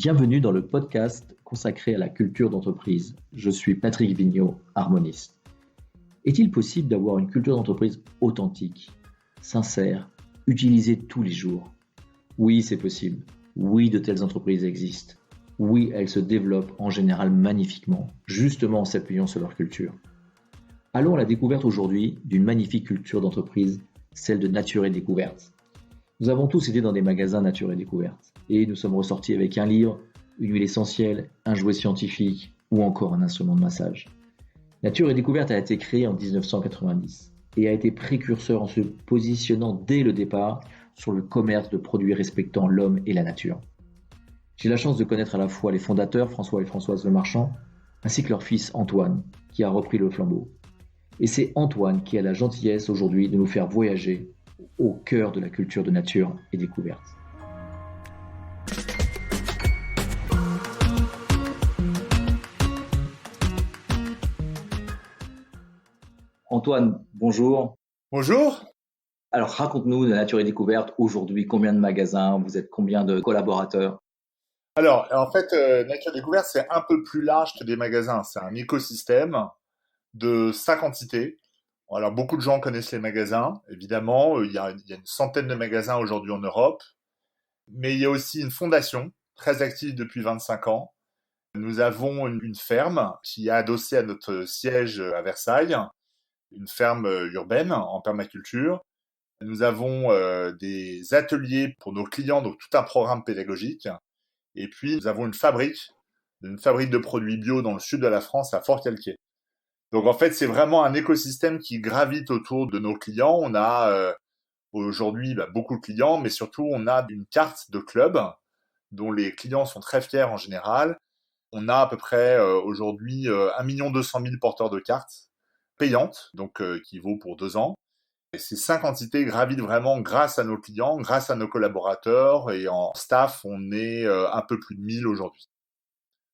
Bienvenue dans le podcast consacré à la culture d'entreprise. Je suis Patrick Vigneault, harmoniste. Est-il possible d'avoir une culture d'entreprise authentique, sincère, utilisée tous les jours? Oui, c'est possible. Oui, de telles entreprises existent. Oui, elles se développent en général magnifiquement, justement en s'appuyant sur leur culture. Allons à la découverte aujourd'hui d'une magnifique culture d'entreprise, celle de Nature et Découverte. Nous avons tous été dans des magasins Nature et Découverte et nous sommes ressortis avec un livre, une huile essentielle, un jouet scientifique ou encore un instrument de massage. Nature et Découverte a été créée en 1990 et a été précurseur en se positionnant dès le départ sur le commerce de produits respectant l'homme et la nature. J'ai la chance de connaître à la fois les fondateurs, François et Françoise Lemarchand, ainsi que leur fils Antoine, qui a repris le flambeau. Et c'est Antoine qui a la gentillesse aujourd'hui de nous faire voyager au cœur de la culture de Nature et Découverte. Antoine, bonjour. Bonjour. Alors raconte-nous de Nature et Découverte aujourd'hui, combien de magasins, vous êtes combien de collaborateurs? Alors, en fait, Nature Découverte, c'est un peu plus large que des magasins. C'est un écosystème de 5 entités. Alors, beaucoup de gens connaissent les magasins, évidemment. Il y a une centaine de magasins aujourd'hui en Europe. Mais il y a aussi une fondation, très active depuis 25 ans. Nous avons une ferme qui est adossée à notre siège à Versailles, une ferme urbaine en permaculture. Nous avons des ateliers pour nos clients, donc tout un programme pédagogique. Et puis, nous avons une fabrique de produits bio dans le sud de la France, à Fort-Calquier. Donc, en fait, c'est vraiment un écosystème qui gravite autour de nos clients. On a aujourd'hui beaucoup de clients, mais surtout, on a une carte de club dont les clients sont très fiers en général. On a à peu près aujourd'hui 1 200 000 porteurs de cartes payantes, donc qui vaut pour 2 ans. Et ces 5 entités gravitent vraiment grâce à nos clients, grâce à nos collaborateurs, et en staff, on est un peu plus de 1000 aujourd'hui.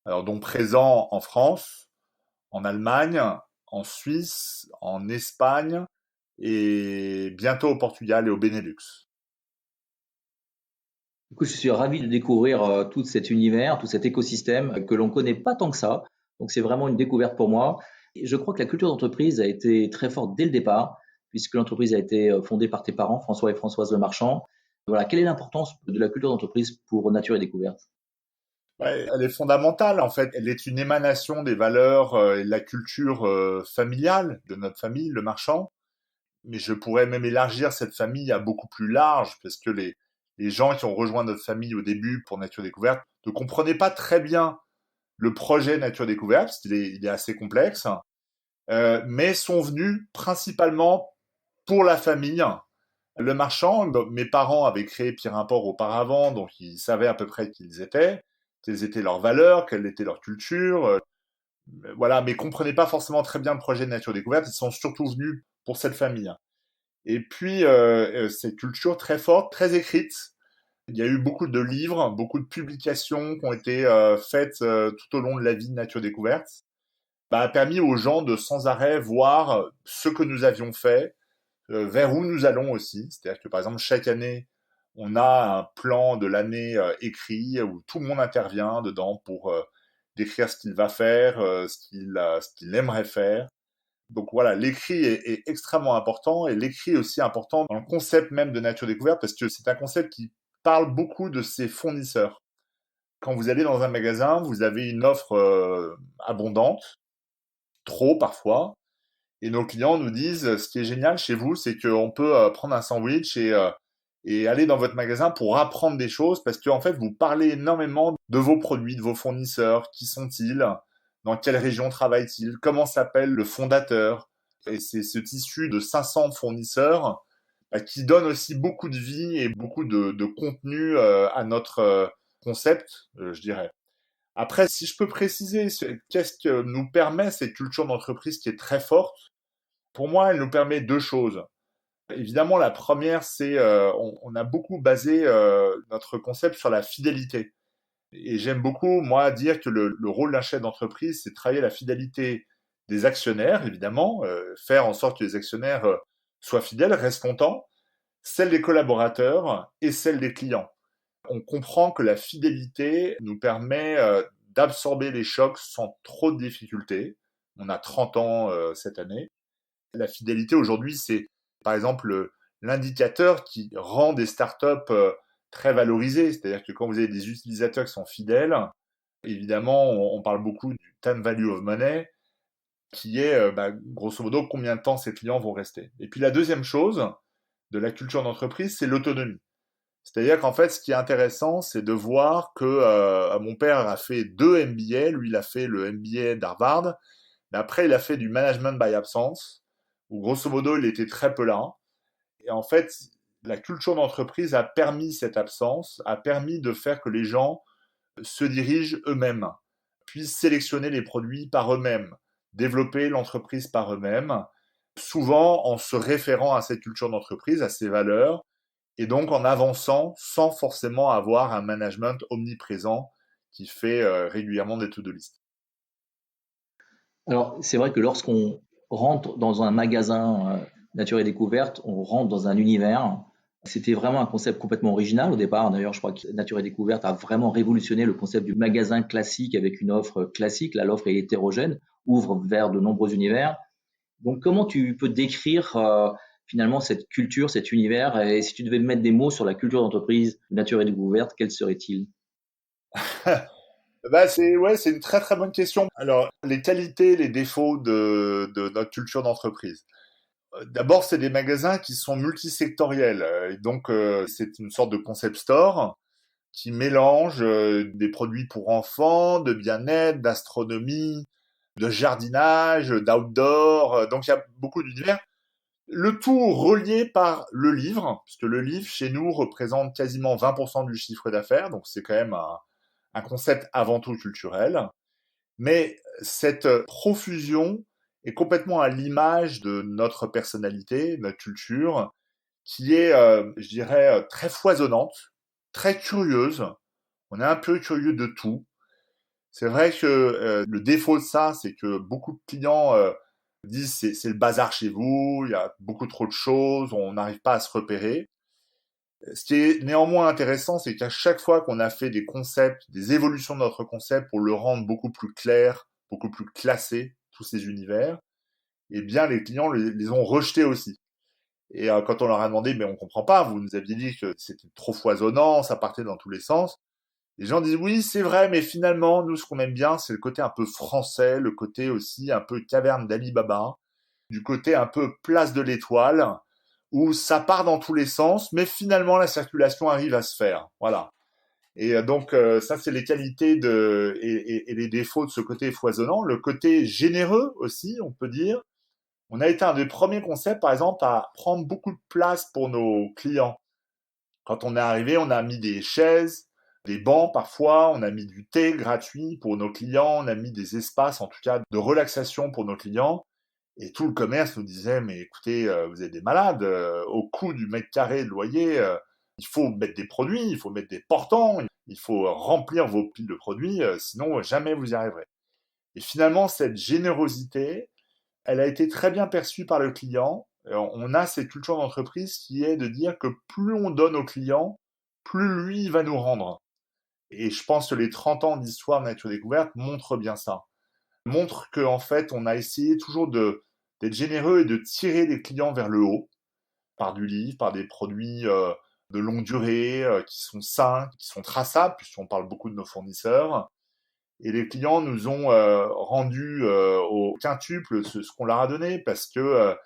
Alors donc présents en France, en Allemagne, en Suisse, en Espagne, et bientôt au Portugal et au Benelux. Du coup, je suis ravi de découvrir tout cet univers, tout cet écosystème que l'on ne connaît pas tant que ça. Donc c'est vraiment une découverte pour moi. Et je crois que la culture d'entreprise a été très forte dès le départ, puisque l'entreprise a été fondée par tes parents, François et Françoise Lemarchand. Voilà, quelle est l'importance de la culture d'entreprise pour Nature et Découverte? Ouais, elle est fondamentale, en fait. Elle est une émanation des valeurs et de la culture familiale de notre famille, le marchand. Mais je pourrais même élargir cette famille à beaucoup plus large, parce que les gens qui ont rejoint notre famille au début pour Nature Découverte ne comprenaient pas très bien le projet Nature Découverte, parce qu'il est assez complexe, mais sont venus principalement pour la famille. Le marchand, mes parents avaient créé Pierre Import auparavant, donc ils savaient à peu près qui ils étaient, quelles étaient leurs valeurs, quelle était leur culture, voilà, mais comprenaient pas forcément très bien le projet de Nature Découverte. Ils sont surtout venus pour cette famille. Et puis, cette culture très forte, très écrite. Il y a eu beaucoup de livres, beaucoup de publications qui ont été faites tout au long de la vie de Nature Découverte. A permis aux gens de sans arrêt voir ce que nous avions fait, vers où nous allons aussi. C'est-à-dire que par exemple, chaque année, on a un plan de l'année écrit où tout le monde intervient dedans pour décrire ce qu'il va faire, ce qu'il aimerait faire. Donc voilà, l'écrit est extrêmement important, et l'écrit est aussi important dans le concept même de Nature Découverte, parce que c'est un concept qui parle beaucoup de ses fournisseurs. Quand vous allez dans un magasin, vous avez une offre abondante, trop parfois, et nos clients nous disent, ce qui est génial chez vous, c'est qu'on peut prendre un sandwich et aller dans votre magasin pour apprendre des choses, parce qu'en fait, vous parlez énormément de vos produits, de vos fournisseurs. Qui sont-ils? Dans quelle région travaillent-ils? Comment s'appelle le fondateur? Et c'est ce tissu de 500 fournisseurs qui donne aussi beaucoup de vie et beaucoup de contenu à notre concept, je dirais. Après, si je peux préciser, qu'est-ce que nous permet cette culture d'entreprise qui est très forte? Pour moi, elle nous permet 2 choses. Évidemment, la première, c'est on a beaucoup basé notre concept sur la fidélité. Et j'aime beaucoup, moi, dire que le rôle d'un chef d'entreprise, c'est de travailler la fidélité des actionnaires, évidemment, faire en sorte que les actionnaires soient fidèles, restent contents, celle des collaborateurs et celle des clients. On comprend que la fidélité nous permet d'absorber les chocs sans trop de difficultés. On a 30 ans cette année. La fidélité aujourd'hui, c'est par exemple l'indicateur qui rend des startups très valorisées. C'est-à-dire que quand vous avez des utilisateurs qui sont fidèles, évidemment, on parle beaucoup du time value of money, qui est grosso modo combien de temps ces clients vont rester. Et puis la deuxième chose de la culture d'entreprise, c'est l'autonomie. C'est-à-dire qu'en fait, ce qui est intéressant, c'est de voir que mon père a fait 2 MBA, lui il a fait le MBA d'Harvard, mais après il a fait du management by absence, où grosso modo il était très peu là. Et en fait, la culture d'entreprise a permis cette absence, a permis de faire que les gens se dirigent eux-mêmes, puissent sélectionner les produits par eux-mêmes, développer l'entreprise par eux-mêmes, souvent en se référant à cette culture d'entreprise, à ses valeurs, et donc en avançant sans forcément avoir un management omniprésent qui fait régulièrement des to-do list. Alors, c'est vrai que lorsqu'on rentre dans un magasin Nature et Découverte, on rentre dans un univers. C'était vraiment un concept complètement original au départ. D'ailleurs, je crois que Nature et Découverte a vraiment révolutionné le concept du magasin classique avec une offre classique. Là, l'offre est hétérogène, ouvre vers de nombreux univers. Donc, comment tu peux décrire finalement cette culture, cet univers? Et si tu devais mettre des mots sur la culture d'entreprise Nature et Découverte, quels seraient-ils? C'est une très très bonne question. Alors, les qualités, les défauts de notre culture d'entreprise. D'abord, c'est des magasins qui sont multisectoriels. Et donc, c'est une sorte de concept store qui mélange des produits pour enfants, de bien-être, d'astronomie, de jardinage, d'outdoor. Donc, il y a beaucoup d'univers. Le tout relié par le livre, puisque le livre, chez nous, représente quasiment 20% du chiffre d'affaires. Donc, c'est quand même un concept avant tout culturel. Mais cette profusion est complètement à l'image de notre personnalité, notre culture, qui est, je dirais, très foisonnante, très curieuse. On est un peu curieux de tout. C'est vrai que le défaut de ça, c'est que beaucoup de clients disent c'est le bazar chez vous, il y a beaucoup trop de choses, on n'arrive pas à se repérer. Ce qui est néanmoins intéressant, c'est qu'à chaque fois qu'on a fait des concepts, des évolutions de notre concept pour le rendre beaucoup plus clair, beaucoup plus classé, tous ces univers, eh bien les clients les ont rejetés aussi. Et quand on leur a demandé, mais on comprend pas, vous nous aviez dit que c'était trop foisonnant, ça partait dans tous les sens. Les gens disent oui, c'est vrai, mais finalement, nous, ce qu'on aime bien, c'est le côté un peu français, le côté aussi un peu caverne d'Ali Baba, du côté un peu place de l'Étoile, où ça part dans tous les sens, mais finalement, la circulation arrive à se faire. Voilà. Et donc, ça, c'est les qualités et les défauts de ce côté foisonnant. Le côté généreux aussi, on peut dire. On a été un des premiers concepts, par exemple, à prendre beaucoup de place pour nos clients. Quand on est arrivé, on a mis des chaises, des bancs parfois, on a mis du thé gratuit pour nos clients, on a mis des espaces, en tout cas, de relaxation pour nos clients. Et tout le commerce nous disait, mais écoutez, vous êtes des malades, au coût du mètre carré de loyer, il faut mettre des produits, il faut mettre des portants, il faut remplir vos piles de produits, sinon jamais vous y arriverez. Et finalement, cette générosité, elle a été très bien perçue par le client. On a cette culture d'entreprise qui est de dire que plus on donne au client, plus lui va nous rendre. Et je pense que les 30 ans d'histoire de Nature Découverte montrent bien ça. Montrent qu'en fait, on a essayé toujours d'être généreux et de tirer les clients vers le haut, par du livre, par des produits de longue durée, qui sont sains, qui sont traçables, puisqu'on parle beaucoup de nos fournisseurs. Et les clients nous ont rendu au quintuple ce qu'on leur a donné parce que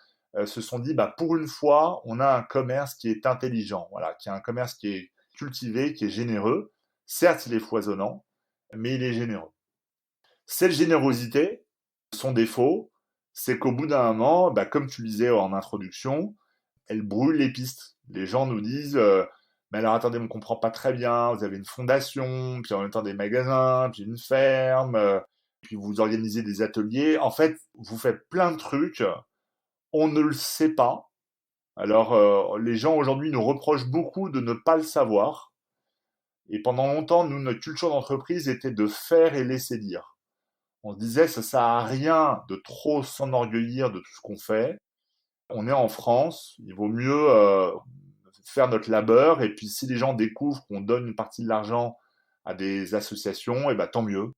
se sont dit bah pour une fois on a un commerce qui est intelligent, voilà, qui a un commerce qui est cultivé, qui est généreux. Certes, il est foisonnant, mais il est généreux. Cette générosité, son défaut, c'est qu'au bout d'un moment, bah, comme tu le disais en introduction, elle brûle les pistes. Les gens nous disent mais alors attendez, on ne comprend pas très bien, vous avez une fondation, puis en même temps des magasins, puis une ferme, puis vous organisez des ateliers. En fait, vous faites plein de trucs, on ne le sait pas. Alors, les gens aujourd'hui nous reprochent beaucoup de ne pas le savoir. Et pendant longtemps, nous, notre culture d'entreprise était de faire et laisser dire. On se disait, ça sert à rien de trop s'enorgueillir de tout ce qu'on fait. On est en France, il vaut mieux faire notre labeur, et puis si les gens découvrent qu'on donne une partie de l'argent à des associations, et ben tant mieux.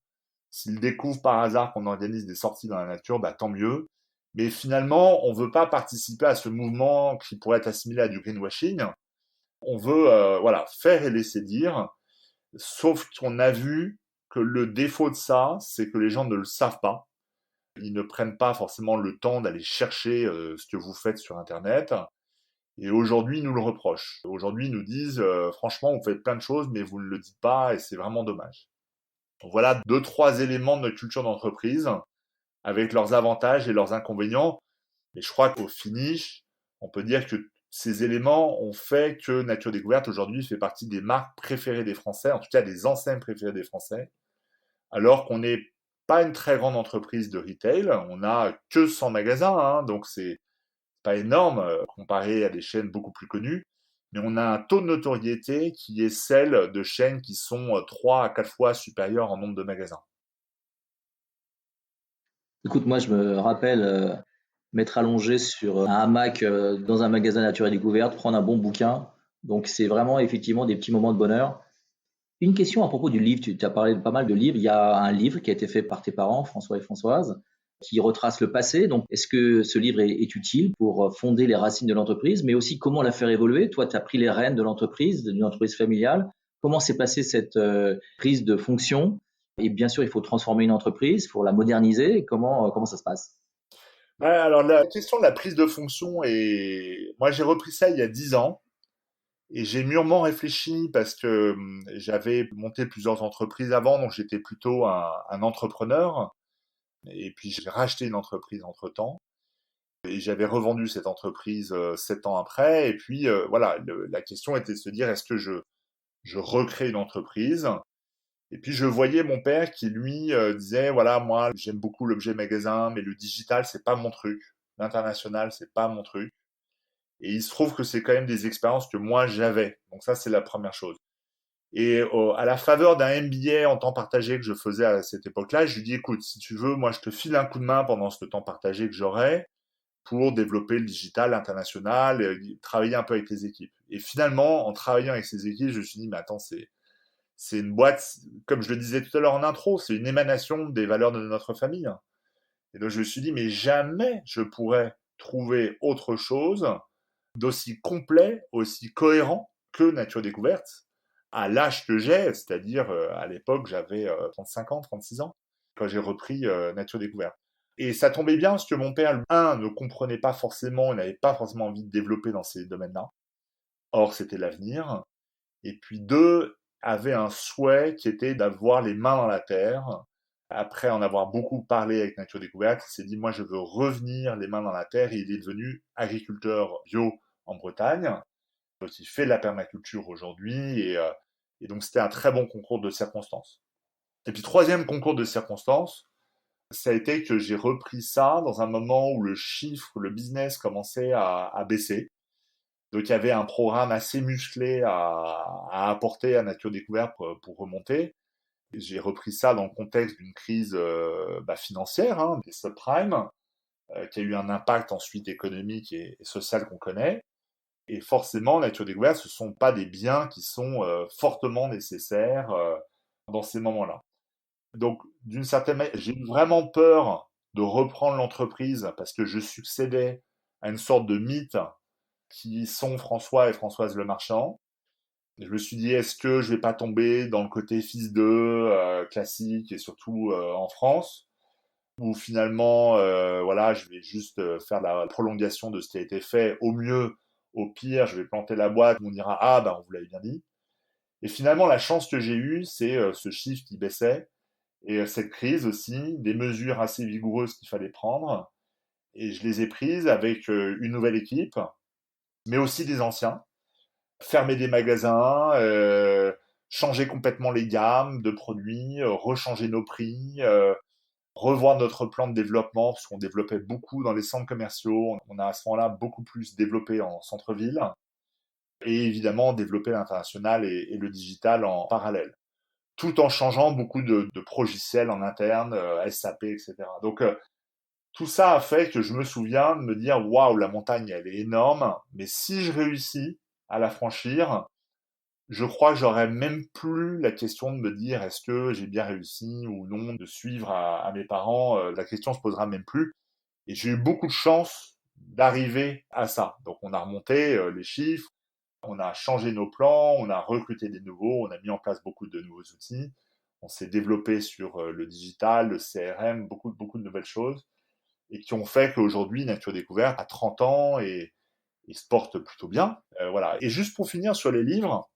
S'ils découvrent par hasard qu'on organise des sorties dans la nature, bah, tant mieux. Mais finalement, on ne veut pas participer à ce mouvement qui pourrait être assimilé à du greenwashing. On veut voilà, faire et laisser dire, sauf qu'on a vu que le défaut de ça, c'est que les gens ne le savent pas. Ils ne prennent pas forcément le temps d'aller chercher ce que vous faites sur Internet. Et aujourd'hui, ils nous le reprochent. Aujourd'hui, ils nous disent, franchement, vous faites plein de choses, mais vous ne le dites pas, et c'est vraiment dommage. Donc voilà deux, trois éléments de notre culture d'entreprise, avec leurs avantages et leurs inconvénients. Et je crois qu'au finish, on peut dire que ces éléments ont fait que Nature Découverte aujourd'hui fait partie des marques préférées des Français, en tout cas des enseignes préférées des Français, alors qu'on n'est pas une très grande entreprise de retail, on n'a que 100 magasins, hein, donc c'est pas énorme comparé à des chaînes beaucoup plus connues, mais on a un taux de notoriété qui est celle de chaînes qui sont 3 à 4 fois supérieures en nombre de magasins. Écoute, moi, je me rappelle m'être allongé sur un hamac dans un magasin Nature et Découverte, prendre un bon bouquin. Donc, c'est vraiment effectivement des petits moments de bonheur. Une question à propos du livre. Tu as parlé de pas mal de livres. Il y a un livre qui a été fait par tes parents, François et Françoise, qui retrace le passé. Donc, est-ce que ce livre est utile pour fonder les racines de l'entreprise, mais aussi comment la faire évoluer? Toi, tu as pris les rênes de l'entreprise, d'une entreprise familiale. Comment s'est passée cette prise de fonction? Et bien sûr, il faut transformer une entreprise, pour la moderniser. Comment ça se passe? Ouais, alors la question de la prise de fonction, et moi j'ai repris ça il y a 10 ans, et j'ai mûrement réfléchi parce que j'avais monté plusieurs entreprises avant, donc j'étais plutôt un entrepreneur, et puis j'ai racheté une entreprise entre-temps, et j'avais revendu cette entreprise 7 ans après, et puis voilà, la question était de se dire, est-ce que je recrée une entreprise? Et puis je voyais mon père qui lui disait, voilà, moi j'aime beaucoup l'objet magasin, mais le digital c'est pas mon truc, l'international c'est pas mon truc. Et il se trouve que c'est quand même des expériences que moi j'avais. Donc ça c'est la première chose. Et à la faveur d'un MBA en temps partagé que je faisais à cette époque-là, je lui dis, écoute, si tu veux, moi je te file un coup de main pendant ce temps partagé que j'aurai pour développer le digital international, et travailler un peu avec les équipes. Et finalement, en travaillant avec ces équipes, je me suis dit, mais attends, c'est une boîte, comme je le disais tout à l'heure en intro, c'est une émanation des valeurs de notre famille. Et donc je me suis dit, mais jamais je pourrais trouver autre chose d'aussi complet, aussi cohérent que Nature Découverte, à l'âge que j'ai, c'est-à-dire à l'époque j'avais 35 ans, 36 ans, quand j'ai repris Nature Découverte. Et ça tombait bien parce que mon père, ne comprenait pas forcément, il n'avait pas forcément envie de développer dans ces domaines-là. Or, c'était l'avenir. Et puis deux, avait un souhait qui était d'avoir les mains dans la terre. Après en avoir beaucoup parlé avec Nature Découverte, il s'est dit, moi je veux revenir les mains dans la terre, et il est devenu agriculteur bio en Bretagne. Donc il fait de la permaculture aujourd'hui, et donc c'était un très bon concours de circonstances. Et puis troisième concours de circonstances, ça a été que j'ai repris ça dans un moment où le chiffre, le business commençait à baisser. Donc il y avait un programme assez musclé à apporter à Nature Découverte pour remonter. Et j'ai repris ça dans le contexte d'une crise financière, hein, des subprimes, qui a eu un impact ensuite économique et social qu'on connaît. Et forcément, Nature Découverte, ce ne sont pas des biens qui sont fortement nécessaires dans ces moments-là. Donc, d'une certaine manière, j'ai eu vraiment peur de reprendre l'entreprise parce que je succédais à une sorte de mythe qui sont François et Françoise Lemarchand. Je me suis dit, est-ce que je vais pas tomber dans le côté fils d'eux, classique, et surtout en France, où finalement, voilà, je vais juste faire la prolongation de ce qui a été fait. Au mieux, au pire, je vais planter la boîte, on dira, ah, ben, on vous l'avait bien dit. Et finalement, la chance que j'ai eue, c'est ce chiffre qui baissait, et cette crise aussi, des mesures assez vigoureuses qu'il fallait prendre, et je les ai prises avec une nouvelle équipe, mais aussi des anciens. Fermer des magasins, changer complètement les gammes de produits, rechanger nos prix, revoir notre plan de développement, parce qu'on développait beaucoup dans les centres commerciaux. On a à ce moment-là beaucoup plus développé en centre-ville. Et évidemment, développer l'international et le digital en parallèle. Tout en changeant beaucoup de progiciels en interne, SAP, etc. Donc, tout ça a fait que je me souviens de me dire, waouh, la montagne, elle est énorme, mais si je réussis, à la franchir, je crois que j'aurais même plus la question de me dire est-ce que j'ai bien réussi ou non de suivre à mes parents. La question se posera même plus. Et j'ai eu beaucoup de chance d'arriver à ça. Donc on a remonté les chiffres, on a changé nos plans, on a recruté des nouveaux, on a mis en place beaucoup de nouveaux outils, on s'est développé sur le digital, le CRM, beaucoup de nouvelles choses, et qui ont fait qu'aujourd'hui, Nature Découverte a 30 ans et se porte plutôt bien. Voilà. Et juste pour finir sur les livres,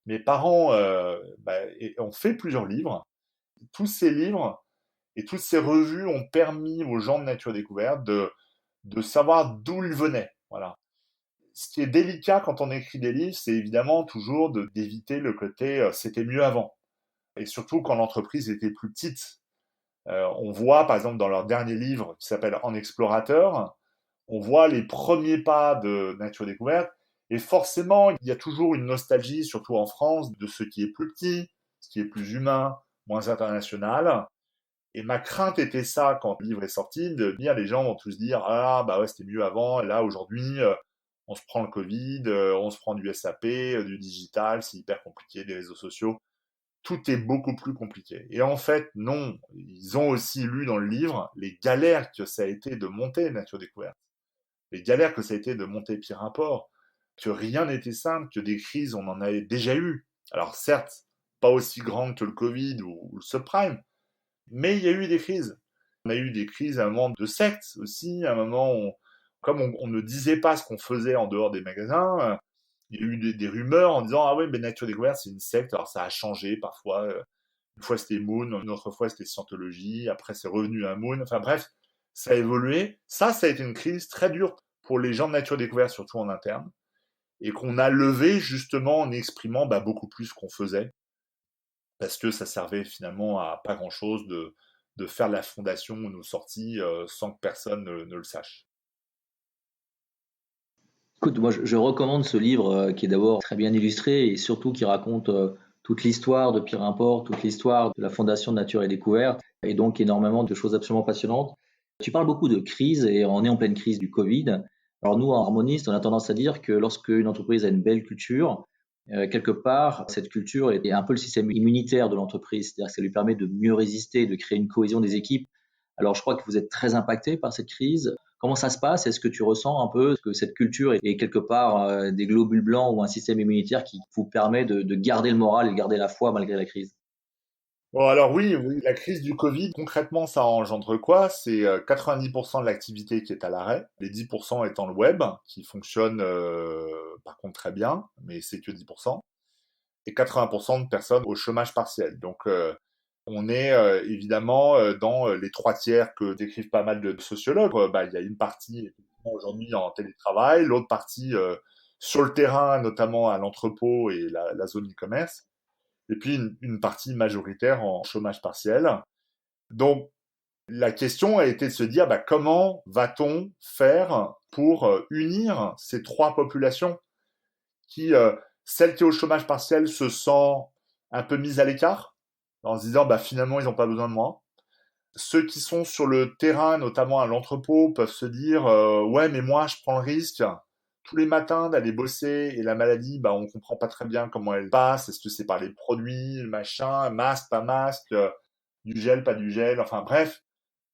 mes parents ont fait plusieurs livres. Tous ces livres et toutes ces revues ont permis aux gens de Nature Découverte de savoir d'où ils venaient. Voilà. Ce qui est délicat quand on écrit des livres, c'est évidemment toujours d'éviter le côté c'était mieux avant. Et surtout quand l'entreprise était plus petite. On voit par exemple dans leur dernier livre qui s'appelle En explorateur, on voit les premiers pas de Nature Découverte. Et forcément, il y a toujours une nostalgie, surtout en France, de ce qui est plus petit, ce qui est plus humain, moins international. Et ma crainte était ça quand le livre est sorti, de dire les gens vont tous dire ah bah ouais c'était mieux avant, et là aujourd'hui on se prend le Covid, on se prend du SAP, du digital, c'est hyper compliqué, des réseaux sociaux, tout est beaucoup plus compliqué. Et en fait non, ils ont aussi lu dans le livre les galères que ça a été de monter Nature Découverte, les galères que ça a été de monter Pierre Import, que rien n'était simple, que des crises on en avait déjà eu. Alors certes, pas aussi grandes que le Covid ou le subprime, mais il y a eu des crises. On a eu des crises à un moment de secte aussi, à un moment où, comme on ne disait pas ce qu'on faisait en dehors des magasins, il y a eu des rumeurs en disant ah ouais, ben Nature Découverte c'est une secte. Alors ça a changé parfois. Une fois c'était Moon, une autre fois c'était Scientologie, après c'est revenu à Moon. Enfin bref, ça a évolué. Ça a été une crise très dure pour les gens de Nature Découverte, surtout en interne, et qu'on a levé justement en exprimant beaucoup plus ce qu'on faisait parce que ça servait finalement à pas grand-chose de faire la fondation ou nos sorties sans que personne ne le sache. Écoute, moi je recommande ce livre qui est d'abord très bien illustré et surtout qui raconte toute l'histoire de Pierre Import, toute l'histoire de la Fondation de Nature et Découverte et donc énormément de choses absolument passionnantes. Tu parles beaucoup de crise et on est en pleine crise du Covid. Alors nous, en Harmoniste, on a tendance à dire que lorsque une entreprise a une belle culture, quelque part, cette culture est un peu le système immunitaire de l'entreprise, c'est-à-dire que ça lui permet de mieux résister, de créer une cohésion des équipes. Alors je crois que vous êtes très impacté par cette crise. Comment ça se passe? Est-ce que tu ressens un peu que cette culture est quelque part des globules blancs ou un système immunitaire qui vous permet de garder le moral et de garder la foi malgré la crise? Bon, alors oui, oui, la crise du Covid, concrètement, ça engendre quoi? C'est 90% de l'activité qui est à l'arrêt, les 10% étant le web, qui fonctionne par contre très bien, mais c'est que 10%, et 80% de personnes au chômage partiel. Donc on est évidemment dans les trois tiers que décrivent pas mal de sociologues. Il y a une partie effectivement, aujourd'hui en télétravail, l'autre partie sur le terrain, notamment à l'entrepôt et la zone e-commerce, et puis une partie majoritaire en chômage partiel. Donc la question a été de se dire comment va-t-on faire pour unir ces trois populations qui, celle qui est au chômage partiel se sent un peu mise à l'écart en se disant finalement ils n'ont pas besoin de moi. Ceux qui sont sur le terrain, notamment à l'entrepôt, peuvent se dire ouais mais moi je prends le risque tous les matins d'aller bosser et la maladie on comprend pas très bien comment elle passe, est-ce que c'est par les produits, le machin, masque, pas masque, du gel, pas du gel, enfin bref,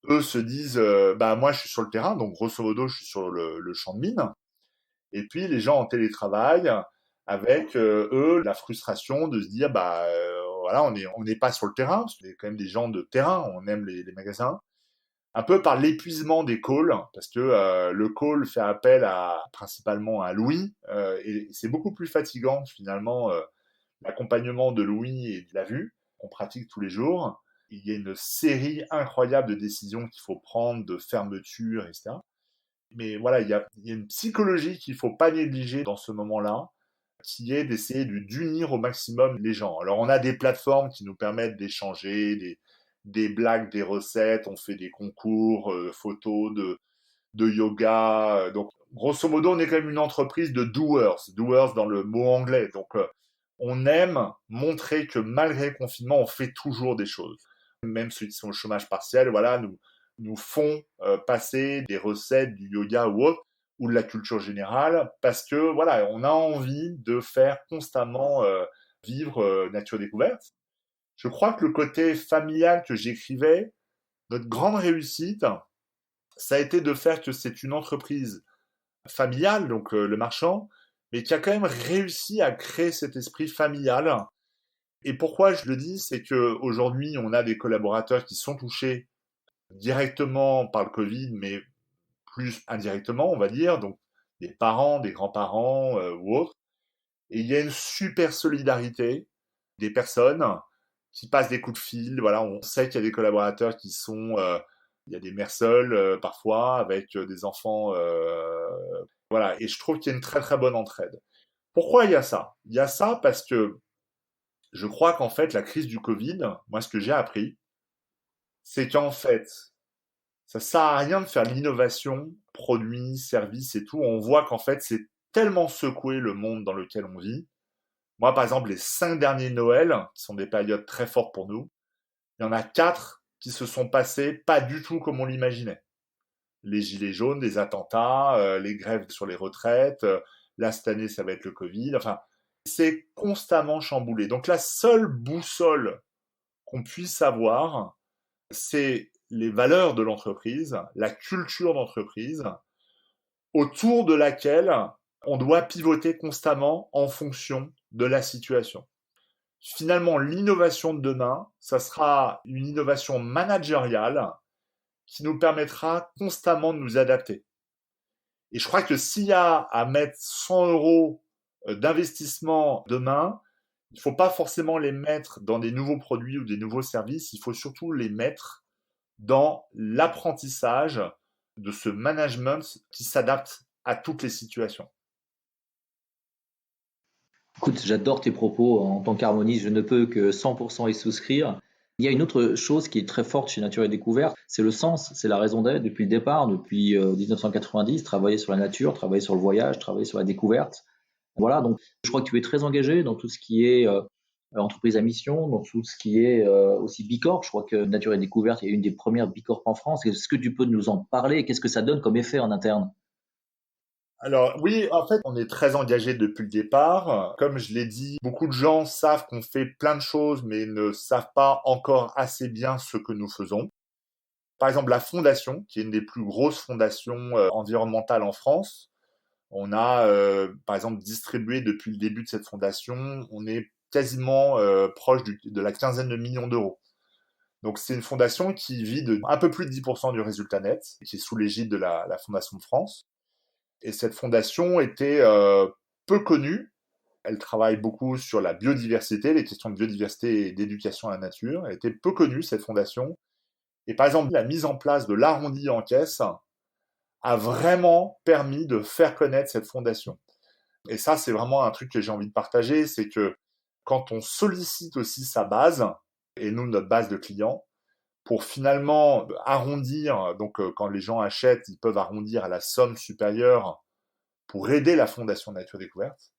eux se disent moi je suis sur le terrain, donc grosso modo je suis sur le champ de mine, et puis les gens en télétravail avec eux la frustration de se dire voilà on n'est pas sur le terrain parce qu'on est quand même des gens de terrain, on aime les magasins, un peu par l'épuisement des calls parce que le call fait appel à principalement à Louis et c'est beaucoup plus fatigant finalement l'accompagnement de Louis et de la vue qu'on pratique tous les jours. Il y a une série incroyable de décisions qu'il faut prendre, de fermeture, etc. Mais voilà, il y a une psychologie qu'il faut pas négliger dans ce moment-là, qui est d'essayer d'unir au maximum les gens. Alors on a des plateformes qui nous permettent d'échanger des blagues, des recettes, on fait des concours, photos de yoga. Donc grosso modo, on est quand même une entreprise de doers dans le mot anglais. Donc on aime montrer que malgré le confinement, on fait toujours des choses. Même ceux qui sont au chômage partiel, voilà, nous font passer des recettes du yoga ou autre. ou de la culture générale, parce que voilà, on a envie de faire constamment vivre nature découverte. Je crois que le côté familial que j'écrivais, notre grande réussite, ça a été de faire que c'est une entreprise familiale, donc le marchand, mais qui a quand même réussi à créer cet esprit familial. Et pourquoi je le dis, c'est qu'aujourd'hui, on a des collaborateurs qui sont touchés directement par le Covid, mais plus indirectement, on va dire, donc des parents, des grands-parents ou autres. Et il y a une super solidarité des personnes qui passent des coups de fil. Voilà, on sait qu'il y a des collaborateurs qui sont, il y a des mères seules parfois avec des enfants. Voilà, et je trouve qu'il y a une très très bonne entraide. Pourquoi il y a ça? Il y a ça parce que je crois qu'en fait la crise du Covid, moi ce que j'ai appris, c'est qu'en fait ça sert à rien de faire l'innovation, produits, services et tout. On voit qu'en fait c'est tellement secoué le monde dans lequel on vit. Moi, par exemple, les 5 derniers Noëls, qui sont des périodes très fortes pour nous, il y en a 4 qui se sont passés pas du tout comme on l'imaginait. Les gilets jaunes, des attentats, les grèves sur les retraites, là, cette année, ça va être le Covid. Enfin, c'est constamment chamboulé. Donc, la seule boussole qu'on puisse avoir, c'est les valeurs de l'entreprise, la culture d'entreprise, autour de laquelle on doit pivoter constamment en fonction de la situation. Finalement, l'innovation de demain, ça sera une innovation managériale qui nous permettra constamment de nous adapter. Et je crois que s'il y a à mettre 100 euros d'investissement demain, il ne faut pas forcément les mettre dans des nouveaux produits ou des nouveaux services, il faut surtout les mettre dans l'apprentissage de ce management qui s'adapte à toutes les situations. Écoute, j'adore tes propos. En tant qu'harmoniste, je ne peux que 100% y souscrire. Il y a une autre chose qui est très forte chez Nature et Découverte, c'est le sens, c'est la raison d'être depuis le départ, depuis 1990, travailler sur la nature, travailler sur le voyage, travailler sur la découverte. Voilà, donc je crois que tu es très engagé dans tout ce qui est entreprise à mission, dans tout ce qui est aussi Bicorp. Je crois que Nature et Découverte est une des premières Bicorp en France. Est-ce que tu peux nous en parler? Qu'est-ce que ça donne comme effet en interne? Alors oui, en fait, on est très engagé depuis le départ. Comme je l'ai dit, beaucoup de gens savent qu'on fait plein de choses, mais ne savent pas encore assez bien ce que nous faisons. Par exemple, la fondation, qui est une des plus grosses fondations environnementales en France, on a, par exemple, distribué depuis le début de cette fondation, on est quasiment proche de la quinzaine de millions d'euros. Donc c'est une fondation qui vit de un peu plus de 10% du résultat net, qui est sous l'égide de la Fondation de France. Et cette fondation était peu connue. Elle travaille beaucoup sur la biodiversité, les questions de biodiversité et d'éducation à la nature. Elle était peu connue, cette fondation. Et par exemple, la mise en place de l'arrondi en caisse a vraiment permis de faire connaître cette fondation. Et ça, c'est vraiment un truc que j'ai envie de partager, c'est que quand on sollicite aussi sa base, et nous, notre base de clients, pour finalement arrondir, donc quand les gens achètent, ils peuvent arrondir à la somme supérieure pour aider la Fondation Nature Découverte,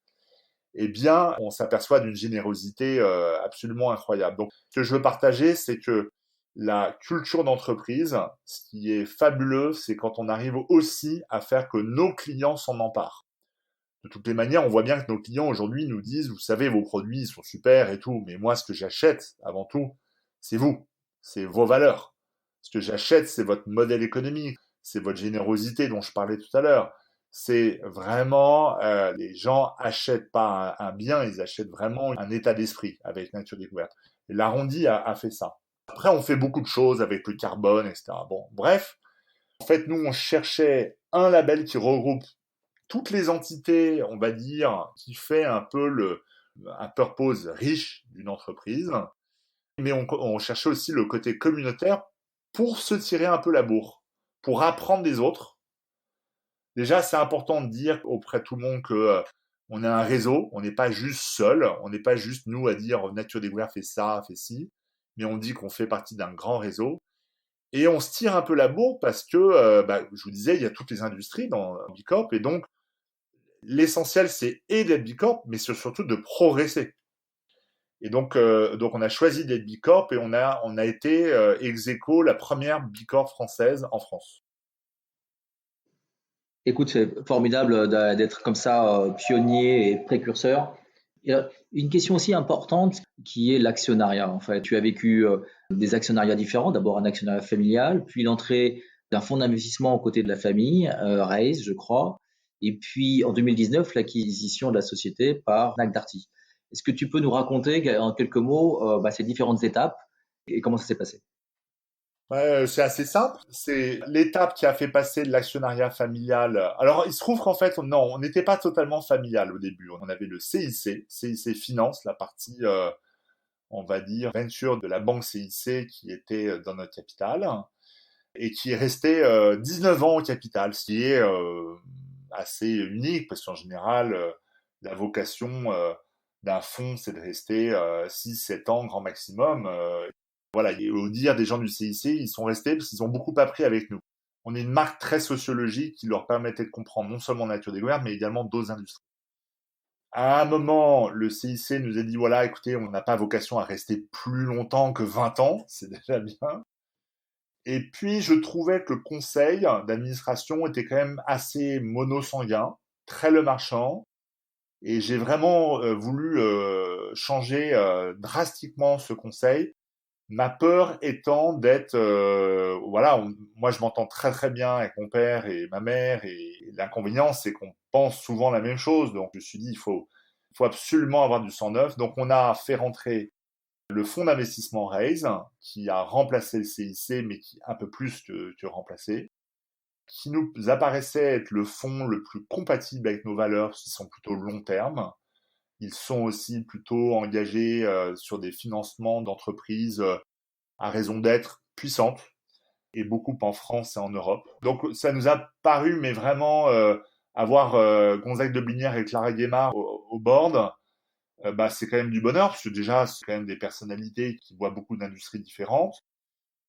eh bien, on s'aperçoit d'une générosité absolument incroyable. Donc, ce que je veux partager, c'est que la culture d'entreprise, ce qui est fabuleux, c'est quand on arrive aussi à faire que nos clients s'en emparent. De toutes les manières, on voit bien que nos clients aujourd'hui nous disent, vous savez, vos produits ils sont super et tout, mais moi, ce que j'achète, avant tout, c'est vous, c'est vos valeurs. Ce que j'achète, c'est votre modèle économique, c'est votre générosité dont je parlais tout à l'heure. C'est vraiment, les gens achètent pas un bien, ils achètent vraiment un état d'esprit avec Nature Découverte. Et l'arrondi a fait ça. Après, on fait beaucoup de choses avec le carbone, etc. Bon, bref. En fait, nous, on cherchait un label qui regroupe toutes les entités, on va dire, qui fait un peu un purpose riche d'une entreprise. Mais on cherchait aussi le côté communautaire pour se tirer un peu la bourre, pour apprendre des autres. Déjà, c'est important de dire auprès de tout le monde que on a un réseau, on n'est pas juste seul, on n'est pas juste nous à dire Nature Découverte fait ça, fait ci, mais on dit qu'on fait partie d'un grand réseau. Et on se tire un peu la bourre parce que, je vous disais, il y a toutes les industries dans Bicorp, et donc l'essentiel, c'est d'être Bicorp, mais c'est surtout de progresser. Et donc on a choisi d'être Bicorp et on a été ex aequo la première Bicorp française en France. Écoute, c'est formidable d'être comme ça, pionnier et précurseur. Et, une question aussi importante qui est l'actionnariat, en fait. Tu as vécu des actionnariats différents, d'abord un actionnariat familial, puis l'entrée d'un fonds d'investissement aux côtés de la famille, Raise, je crois, et puis en 2019, l'acquisition de la société par Fnac Darty. Est-ce que tu peux nous raconter en quelques mots ces différentes étapes et comment ça s'est passé? Ouais, c'est assez simple. C'est l'étape qui a fait passer de l'actionnariat familial. Alors, il se trouve qu'en fait, non, on n'était pas totalement familial au début. On avait le CIC Finance, la partie, on va dire, venture de la banque CIC qui était dans notre capital et qui est resté 19 ans au capital, ce qui est assez unique parce qu'en général, la vocation d'un fonds, c'est de rester 6-7 ans grand maximum. Voilà, et au dire des gens du CIC, ils sont restés parce qu'ils ont beaucoup appris avec nous. On est une marque très sociologique qui leur permettait de comprendre non seulement la nature des gouvernements, mais également d'autres industries. À un moment, le CIC nous a dit, voilà, écoutez, on n'a pas vocation à rester plus longtemps que 20 ans, c'est déjà bien. Et puis, je trouvais que le conseil d'administration était quand même assez monosanguin, très le marchand, et j'ai vraiment voulu changer drastiquement ce conseil. Ma peur étant d'être, voilà, moi je m'entends très très bien avec mon père et ma mère, et l'inconvénient c'est qu'on pense souvent la même chose, donc je me suis dit il faut absolument avoir du sang neuf, donc on a fait rentrer le fonds d'investissement Raise, qui a remplacé le CIC, mais qui un peu plus que remplacé, qui nous apparaissait être le fonds le plus compatible avec nos valeurs, qui sont plutôt long terme. Ils sont aussi plutôt engagés sur des financements d'entreprises à raison d'être puissantes, et beaucoup en France et en Europe. Donc ça nous a paru, mais vraiment, avoir Gonzague de Blinière et Clara Guémard au board, c'est quand même du bonheur, parce que déjà, c'est quand même des personnalités qui voient beaucoup d'industries différentes,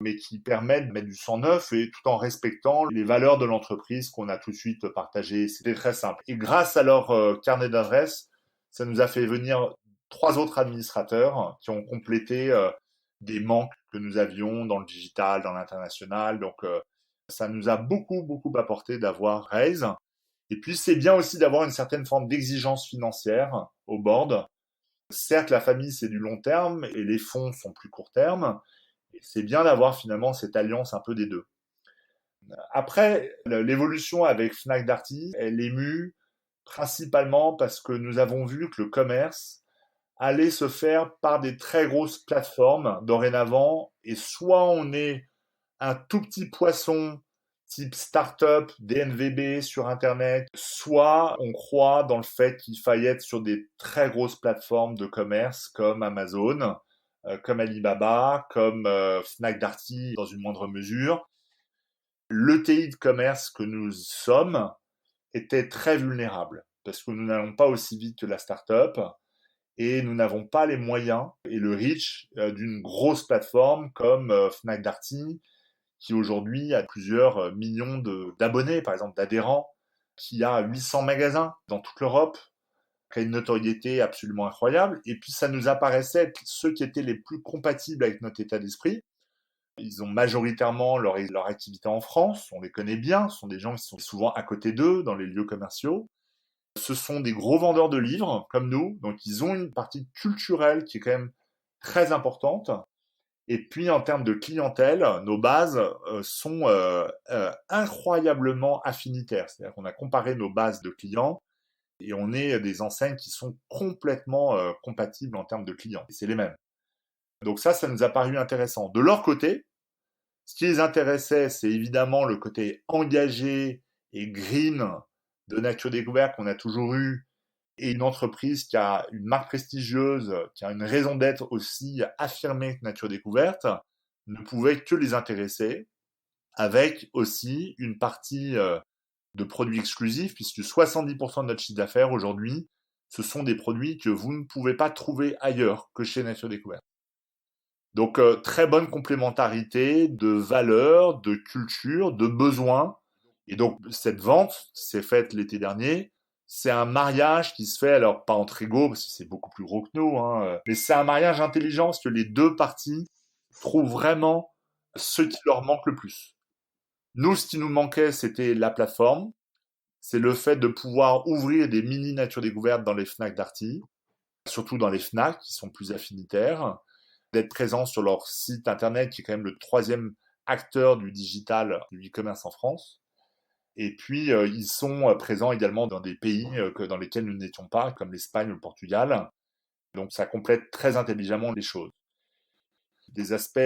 mais qui permettent de mettre du sang neuf et tout en respectant les valeurs de l'entreprise qu'on a tout de suite partagées. C'était très simple. Et grâce à leur carnet d'adresses, ça nous a fait venir 3 autres administrateurs qui ont complété des manques que nous avions dans le digital, dans l'international. Donc, ça nous a beaucoup, beaucoup apporté d'avoir Raise. Et puis, c'est bien aussi d'avoir une certaine forme d'exigence financière au board. Certes, la famille, c'est du long terme et les fonds sont plus court terme. Et c'est bien d'avoir finalement cette alliance un peu des deux. Après, l'évolution avec Fnac Darty, elle est mue principalement parce que nous avons vu que le commerce allait se faire par des très grosses plateformes dorénavant, et soit on est un tout petit poisson type start-up, DNVB sur Internet, soit on croit dans le fait qu'il faille être sur des très grosses plateformes de commerce comme Amazon, comme Alibaba, comme Fnac Darty dans une moindre mesure. L'ETI de commerce que nous sommes était très vulnérable parce que nous n'allons pas aussi vite que la start-up et nous n'avons pas les moyens et le reach d'une grosse plateforme comme Fnac Darty, qui aujourd'hui a plusieurs millions d'abonnés, par exemple d'adhérents, qui a 800 magasins dans toute l'Europe, qui a une notoriété absolument incroyable. Et puis ça nous apparaissait être ceux qui étaient les plus compatibles avec notre état d'esprit. Ils ont majoritairement leur activité en France, on les connaît bien, ce sont des gens qui sont souvent à côté d'eux dans les lieux commerciaux. Ce sont des gros vendeurs de livres, comme nous, donc ils ont une partie culturelle qui est quand même très importante. Et puis en termes de clientèle, nos bases sont incroyablement affinitaires. C'est-à-dire qu'on a comparé nos bases de clients et on est des enseignes qui sont complètement compatibles en termes de clients. Et c'est les mêmes. Donc ça nous a paru intéressant. De leur côté, ce qui les intéressait, c'est évidemment le côté engagé et green de Nature Découverte qu'on a toujours eu, et une entreprise qui a une marque prestigieuse, qui a une raison d'être aussi affirmée que Nature Découverte, ne pouvait que les intéresser, avec aussi une partie de produits exclusifs, puisque 70% de notre chiffre d'affaires aujourd'hui, ce sont des produits que vous ne pouvez pas trouver ailleurs que chez Nature Découverte. Donc, très bonne complémentarité de valeurs, de culture, de besoins. Et donc, cette vente s'est faite l'été dernier. C'est un mariage qui se fait, alors pas entre égaux, parce que c'est beaucoup plus gros que nous, hein, mais c'est un mariage intelligent, parce que les deux parties trouvent vraiment ce qui leur manque le plus. Nous, ce qui nous manquait, c'était la plateforme. c'est le fait de pouvoir ouvrir des mini nature découvertes dans les Fnac Darty, surtout dans les Fnac qui sont plus affinitaires, d'être présent sur leur site internet qui est quand même le troisième acteur du digital, du e-commerce en France. Et puis, ils sont présents également dans des pays dans lesquels nous n'étions pas, comme l'Espagne ou le Portugal. Donc, ça complète très intelligemment les choses. Des aspects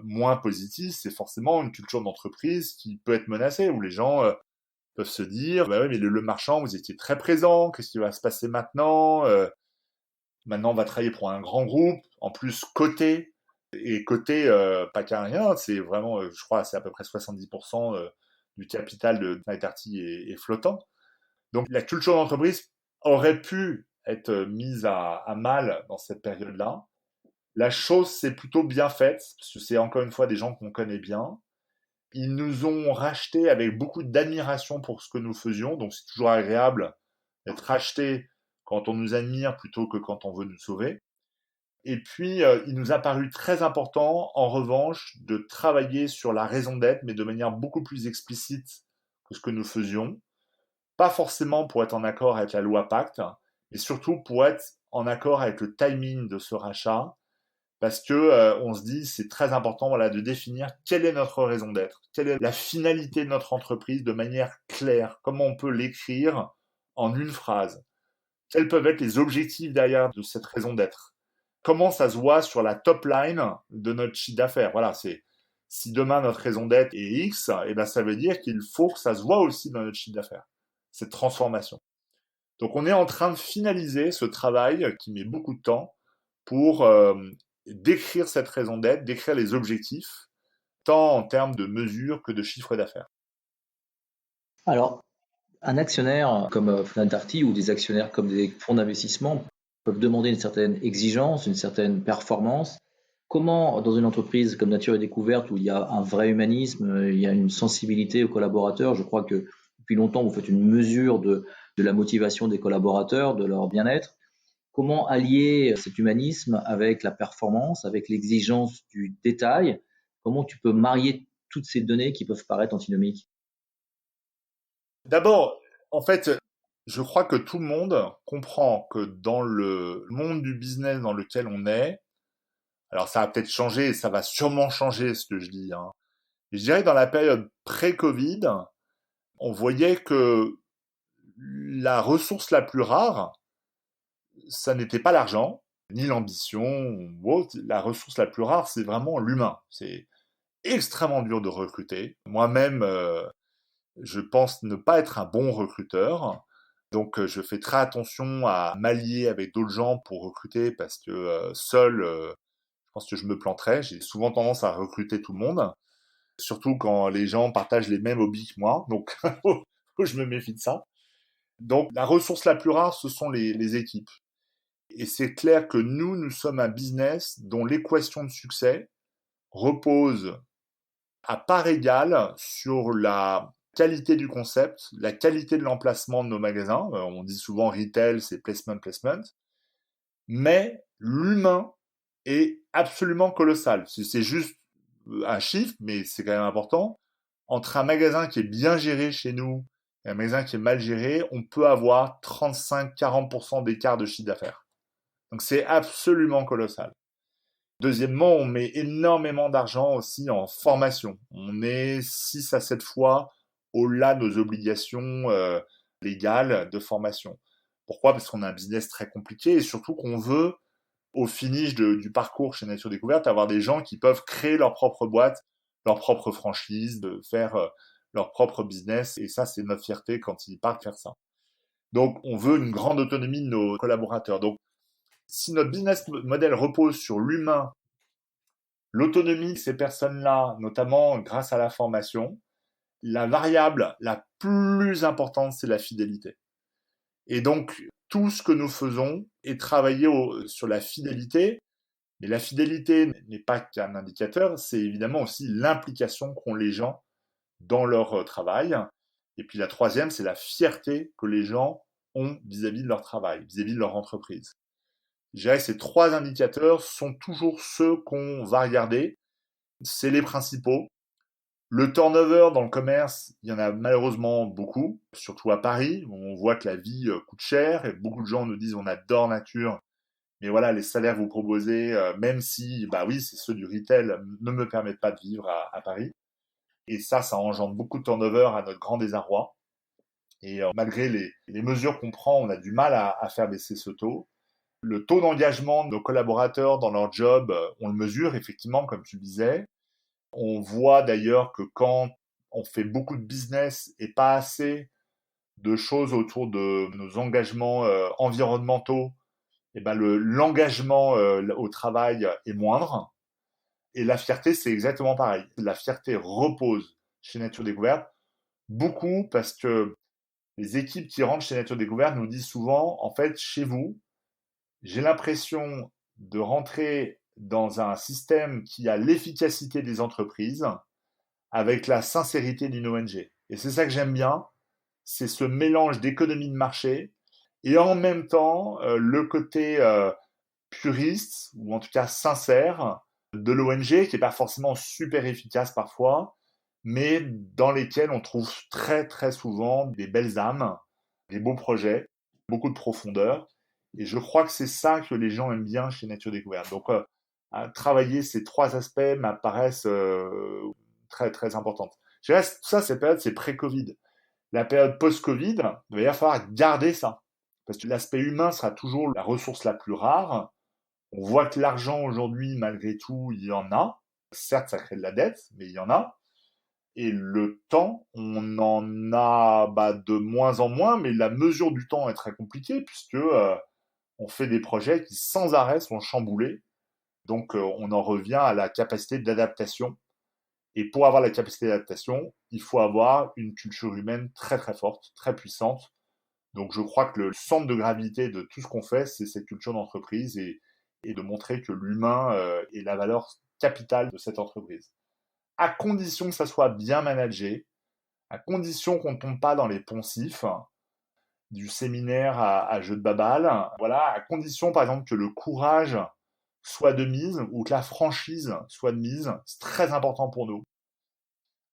moins positifs, c'est forcément une culture d'entreprise qui peut être menacée, où les gens peuvent se dire, bah oui, mais le marchand, vous étiez très présent, qu'est-ce qui va se passer maintenant Maintenant, on va travailler pour un grand groupe, en plus coté, et coté, pas qu'à rien, c'est vraiment, je crois, c'est à peu près 70% du capital de Fnac Darty est flottant. Donc la culture d'entreprise aurait pu être mise à mal dans cette période-là. La chose s'est plutôt bien faite, parce que c'est encore une fois des gens qu'on connaît bien. Ils nous ont rachetés avec beaucoup d'admiration pour ce que nous faisions, donc c'est toujours agréable d'être racheté quand on nous admire plutôt que quand on veut nous sauver. Et puis, il nous a paru très important, en revanche, de travailler sur la raison d'être, mais de manière beaucoup plus explicite que ce que nous faisions. Pas forcément pour être en accord avec la loi Pacte, mais surtout pour être en accord avec le timing de ce rachat, parce que on se dit c'est très important voilà, de définir quelle est notre raison d'être, quelle est la finalité de notre entreprise de manière claire, comment on peut l'écrire en une phrase, quels peuvent être les objectifs derrière de cette raison d'être, comment ça se voit sur la top line de notre chiffre d'affaires. Voilà, c'est si demain notre raison d'être est X, et ben ça veut dire qu'il faut que ça se voit aussi dans notre chiffre d'affaires, cette transformation. Donc on est en train de finaliser ce travail qui met beaucoup de temps pour décrire cette raison d'être, décrire les objectifs, tant en termes de mesures que de chiffre d'affaires. Alors, un actionnaire comme Fnac Darty ou des actionnaires comme des fonds d'investissement peuvent demander une certaine exigence, une certaine performance. Comment, dans une entreprise comme Nature et Découverte, où il y a un vrai humanisme, il y a une sensibilité aux collaborateurs, je crois que depuis longtemps, vous faites une mesure de la motivation des collaborateurs, de leur bien-être. Comment allier cet humanisme avec la performance, avec l'exigence du détail? Comment tu peux marier toutes ces données qui peuvent paraître antinomiques? D'abord, en fait, je crois que tout le monde comprend que dans le monde du business dans lequel on est, alors ça va peut-être changer, et ça va sûrement changer ce que je dis, hein. Je dirais que dans la période pré-Covid, on voyait que la ressource la plus rare, ça n'était pas l'argent, ni l'ambition, ou autre. La ressource la plus rare, c'est vraiment l'humain. C'est extrêmement dur de recruter. Moi-même, je pense ne pas être un bon recruteur. Donc, je fais très attention à m'allier avec d'autres gens pour recruter parce que seul, je pense que je me planterais. J'ai souvent tendance à recruter tout le monde, surtout quand les gens partagent les mêmes hobbies que moi. Donc, faut que je me méfie de ça. Donc, la ressource la plus rare, ce sont les équipes. Et c'est clair que nous sommes un business dont l'équation de succès repose à part égale sur la qualité du concept, la qualité de l'emplacement de nos magasins. On dit souvent retail, c'est placement, placement. Mais l'humain est absolument colossal. C'est juste un chiffre, mais c'est quand même important. Entre un magasin qui est bien géré chez nous et un magasin qui est mal géré, on peut avoir 35-40% d'écart de chiffre d'affaires. Donc c'est absolument colossal. Deuxièmement, on met énormément d'argent aussi en formation. On est 6 à 7 fois au-delà de nos obligations légales de formation. Pourquoi? Parce qu'on a un business très compliqué et surtout qu'on veut, au finish du parcours chez Nature Découverte, avoir des gens qui peuvent créer leur propre boîte, leur propre franchise, de faire leur propre business. Et ça, c'est notre fierté quand ils partent faire ça. Donc, on veut une grande autonomie de nos collaborateurs. Donc, si notre business model repose sur l'humain, l'autonomie de ces personnes-là, notamment grâce à la formation, la variable la plus importante, c'est la fidélité. Et donc, tout ce que nous faisons est travailler sur la fidélité. Mais la fidélité n'est pas qu'un indicateur, c'est évidemment aussi l'implication qu'ont les gens dans leur travail. Et puis la troisième, c'est la fierté que les gens ont vis-à-vis de leur travail, vis-à-vis de leur entreprise. Je dirais que ces trois indicateurs sont toujours ceux qu'on va regarder. C'est les principaux. Le turnover dans le commerce, il y en a malheureusement beaucoup, surtout à Paris, où on voit que la vie coûte cher et beaucoup de gens nous disent on adore nature, mais voilà, les salaires que vous proposez, même si, bah oui, c'est ceux du retail, ne me permettent pas de vivre à Paris. Et ça engendre beaucoup de turnover à notre grand désarroi. Et malgré les mesures qu'on prend, on a du mal à faire baisser ce taux. Le taux d'engagement de nos collaborateurs dans leur job, on le mesure effectivement, comme tu le disais. On voit d'ailleurs que quand on fait beaucoup de business et pas assez de choses autour de nos engagements environnementaux, eh ben l'engagement au travail est moindre. Et la fierté, c'est exactement pareil. La fierté repose chez Nature Découverte beaucoup parce que les équipes qui rentrent chez Nature Découverte nous disent souvent, en fait, chez vous, j'ai l'impression de rentrer dans un système qui a l'efficacité des entreprises avec la sincérité d'une ONG. Et c'est ça que j'aime bien, c'est ce mélange d'économie de marché et en même temps le côté puriste, ou en tout cas sincère, de l'ONG, qui n'est pas forcément super efficace parfois, mais dans lesquels on trouve très très souvent des belles âmes, des beaux projets, beaucoup de profondeur. Et je crois que c'est ça que les gens aiment bien chez Nature Découverte. Donc, travailler ces trois aspects m'apparaissent très très importantes. Je dirais, tout ça, cette période, c'est pré-Covid. La période post-Covid, il va falloir garder ça. Parce que l'aspect humain sera toujours la ressource la plus rare. On voit que l'argent aujourd'hui, malgré tout, il y en a. Certes, ça crée de la dette, mais il y en a. Et le temps, on en a de moins en moins, mais la mesure du temps est très compliquée puisque on fait des projets qui sans arrêt sont chamboulés. Donc on en revient à la capacité d'adaptation. Et pour avoir la capacité d'adaptation, il faut avoir une culture humaine très très forte, très puissante. Donc je crois que le centre de gravité de tout ce qu'on fait, c'est cette culture d'entreprise et de montrer que l'humain est la valeur capitale de cette entreprise. À condition que ça soit bien managé, à condition qu'on ne tombe pas dans les poncifs du séminaire à jeu de baballe, voilà, à condition par exemple que le courage soit de mise ou que la franchise soit de mise, c'est très important pour nous.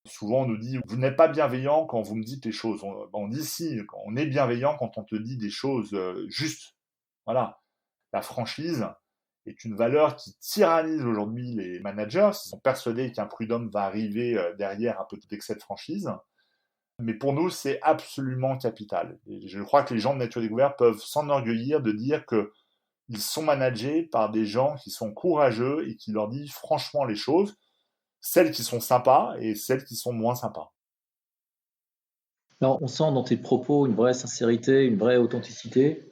Souvent, on nous dit, vous n'êtes pas bienveillant quand vous me dites les choses. On dit si, on est bienveillant quand on te dit des choses justes. Voilà. La franchise est une valeur qui tyrannise aujourd'hui les managers. Ils sont persuadés qu'un prud'homme va arriver derrière un petit excès de franchise. Mais pour nous, c'est absolument capital. Et je crois que les gens de Nature Découverte peuvent s'enorgueillir de dire qu'ils sont managés par des gens qui sont courageux et qui leur disent franchement les choses, celles qui sont sympas et celles qui sont moins sympas. Alors, on sent dans tes propos une vraie sincérité, une vraie authenticité.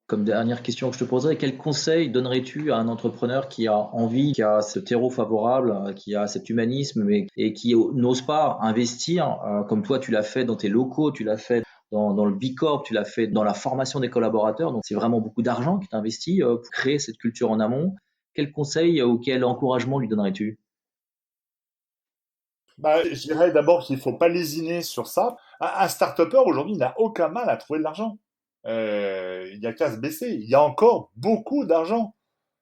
Comme dernière question que je te poserais, quel conseil donnerais-tu à un entrepreneur qui a envie, qui a ce terreau favorable, qui a cet humanisme et qui n'ose pas investir, comme toi tu l'as fait dans tes locaux, tu l'as fait dans le Bicorp, tu l'as fait dans la formation des collaborateurs, donc c'est vraiment beaucoup d'argent qui est investi pour créer cette culture en amont. Quel conseil ou quel encouragement lui donnerais-tu? Je dirais d'abord qu'il ne faut pas lésiner sur ça. Un start-upper aujourd'hui n'a aucun mal à trouver de l'argent. Il n'y a qu'à se baisser. Il y a encore beaucoup d'argent.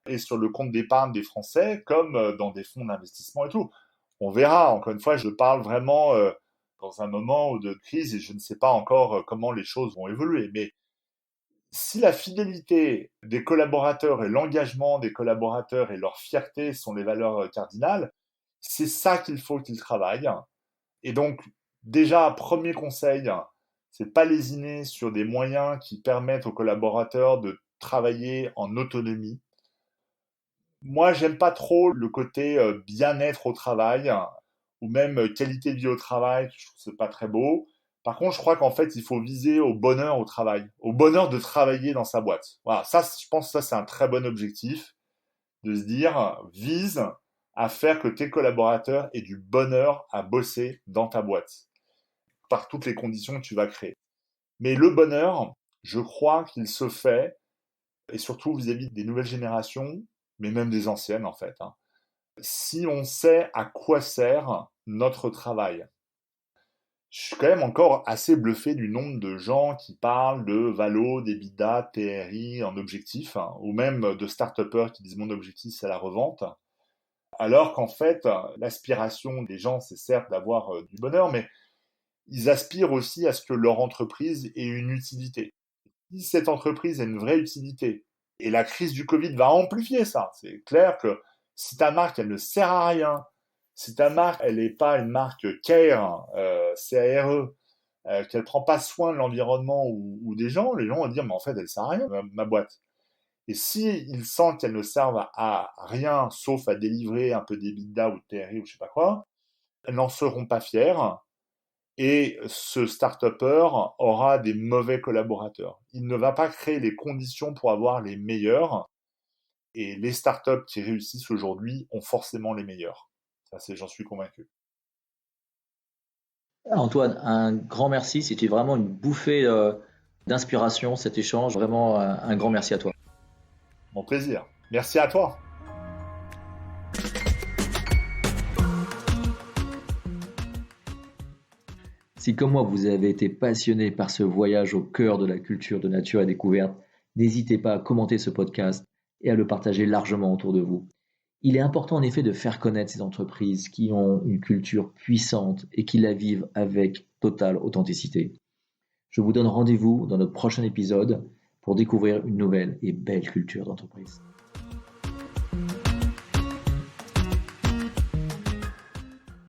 Et sur le compte d'épargne des Français, comme dans des fonds d'investissement et tout. On verra. Encore une fois, je parle vraiment dans un moment de crise et je ne sais pas encore comment les choses vont évoluer. Mais si la fidélité des collaborateurs et l'engagement des collaborateurs et leur fierté sont les valeurs cardinales, c'est ça qu'il faut qu'ils travaillent. Et donc, déjà, premier conseil, c'est pas lésiner sur des moyens qui permettent aux collaborateurs de travailler en autonomie. Moi, j'aime pas trop le côté bien-être au travail ou même qualité de vie au travail, je trouve que c'est pas très beau. Par contre, je crois qu'en fait, il faut viser au bonheur au travail, au bonheur de travailler dans sa boîte. Voilà, ça, je pense que ça, c'est un très bon objectif de se dire, vise à faire que tes collaborateurs aient du bonheur à bosser dans ta boîte, par toutes les conditions que tu vas créer. Mais le bonheur, je crois qu'il se fait, et surtout vis-à-vis des nouvelles générations, mais même des anciennes en fait, hein, si on sait à quoi sert notre travail. Je suis quand même encore assez bluffé du nombre de gens qui parlent de Valo, d'EBITDA, TRI en objectif, hein, ou même de start-upers qui disent mon objectif c'est la revente. Alors qu'en fait, l'aspiration des gens, c'est certes d'avoir du bonheur, mais ils aspirent aussi à ce que leur entreprise ait une utilité. Si cette entreprise a une vraie utilité, et la crise du Covid va amplifier ça, c'est clair que si ta marque, elle ne sert à rien, si ta marque, elle n'est pas une marque CARE, C-A-R-E, qu'elle prend pas soin de l'environnement ou des gens, les gens vont dire, mais en fait, elle sert à rien, ma boîte. Et si ils sentent qu'elles ne servent à rien, sauf à délivrer un peu d'EBITDA ou de TRI ou je sais pas quoi, elles n'en seront pas fières. Et ce start-upper aura des mauvais collaborateurs. Il ne va pas créer les conditions pour avoir les meilleurs. Et les startups qui réussissent aujourd'hui ont forcément les meilleurs. Ça, j'en suis convaincu. Antoine, un grand merci. C'était vraiment une bouffée d'inspiration cet échange. Vraiment un grand merci à toi. Mon plaisir. Merci à toi. Si comme moi vous avez été passionné par ce voyage au cœur de la culture de nature et découverte, n'hésitez pas à commenter ce podcast et à le partager largement autour de vous. Il est important en effet de faire connaître ces entreprises qui ont une culture puissante et qui la vivent avec totale authenticité. Je vous donne rendez-vous dans notre prochain épisode pour découvrir une nouvelle et belle culture d'entreprise.